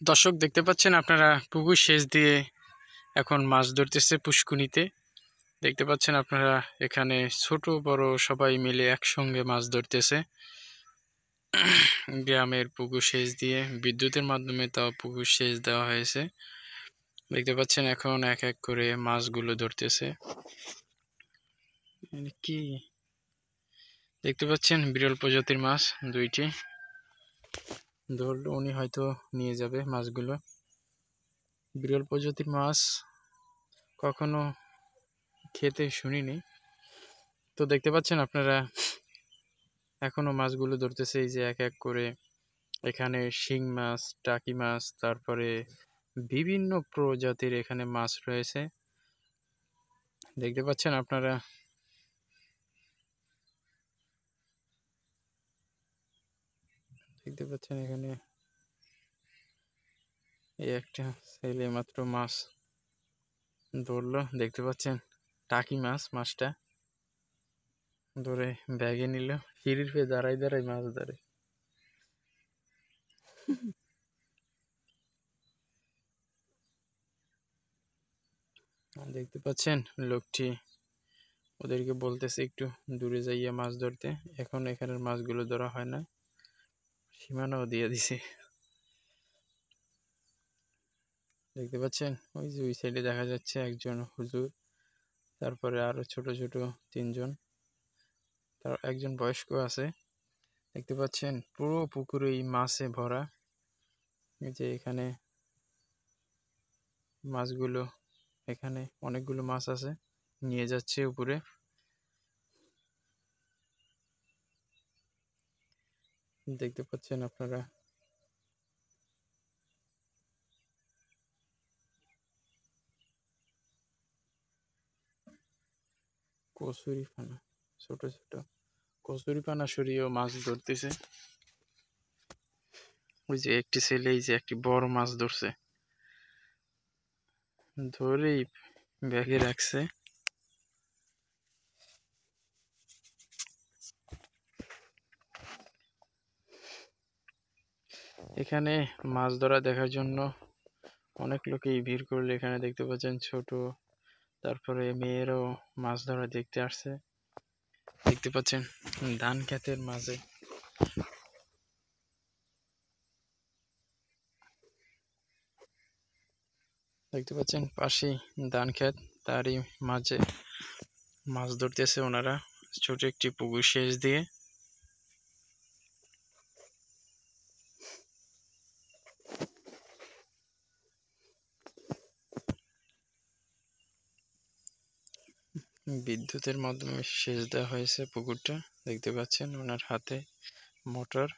দর্শক দেখতে পাচ্ছেন আপনারা পুকুর সেচ দিয়ে এখন মাছ ধরতেছে পুষ্কুনিতে। দেখতে পাচ্ছেন আপনারা এখানে ছোট বড় সবাই মিলে একসঙ্গে মাছ ধরতেছে। গ্রামের পুকুর সেচ দিয়ে বিদ্যুতের মাধ্যমে তাও পুকুর সেচ দেওয়া হয়েছে। দেখতে পাচ্ছেন এখন এক এক করে মাছগুলো ধরতেছে। কি দেখতে পাচ্ছেন বিরল প্রজাতির মাছ দুইটি ধরলো, উনি হয়তো নিয়ে যাবে মাছগুলো। বিরল প্রজাতির মাছ কখনো খেতে শুনিনি, তো দেখতে পাচ্ছেন আপনারা এখনো মাছগুলো ধরতেছে। এই যে এক এক করে এখানে শিং মাছ, টাকি মাছ, তারপরে বিভিন্ন প্রজাতির এখানে মাছ রয়েছে। দেখতে পাচ্ছেন আপনারা এখানে এই একটা ছেলে মাত্র মাছ ধরলো। দেখতে পাচ্ছেন টাকি মাছটা ধরে ব্যাগে নিল, সিঁড়ির পেয়ে দাঁড়াই দাঁড়াই মাছ ধরে। দেখতে পাচ্ছেন লোকটি ওদেরকে বলতেছে একটু দূরে যাইয়া মাছ ধরতে। এখন এখানের মাছগুলো ধরা হয় না, সীমানাও দিয়ে দিছে। দেখতে পাচ্ছেন ওই যে ওই সাইডে দেখা যাচ্ছে একজন হুজুর, তারপরে আরো ছোট ছোট তিনজন, তার একজন বয়স্ক আছে। দেখতে পাচ্ছেন পুরো পুকুরেই মাছে ভরা। এই যে এখানে মাছগুলো, এখানে অনেকগুলো মাছ আছে, নিয়ে যাচ্ছে উপরে। দেখতে পাচ্ছেন আপনারা কচুরি পানা, ছোট ছোট কচুরি পানা সরিয়েও মাছ ধরতেছে। ওই যে একটি ছেলে এই যে একটি বড় মাছ ধরছে, ধরেই ব্যাগে রাখছে। এখানে মাছ ধরা দেখার জন্য অনেক লোকই ভিড় করলে। এখানে দেখতে পাচ্ছেন ছোট, তারপরে মেয়েরাও মাছ ধরা দেখতে আসছে। দেখতে পাচ্ছেন ধান ক্ষেতের মাঝে, দেখতে পাচ্ছেন পাশেই ধান ক্ষেত, তারই মাঝে মাছ ধরতেছে ওনারা ছোট একটি পুকুর সেচ দিয়ে। বিদ্যুতের মাধ্যমে সেচ দেওয়া হয়েছে পুকুরটা। দেখতে পাচ্ছেন ওনার হাতে মোটর।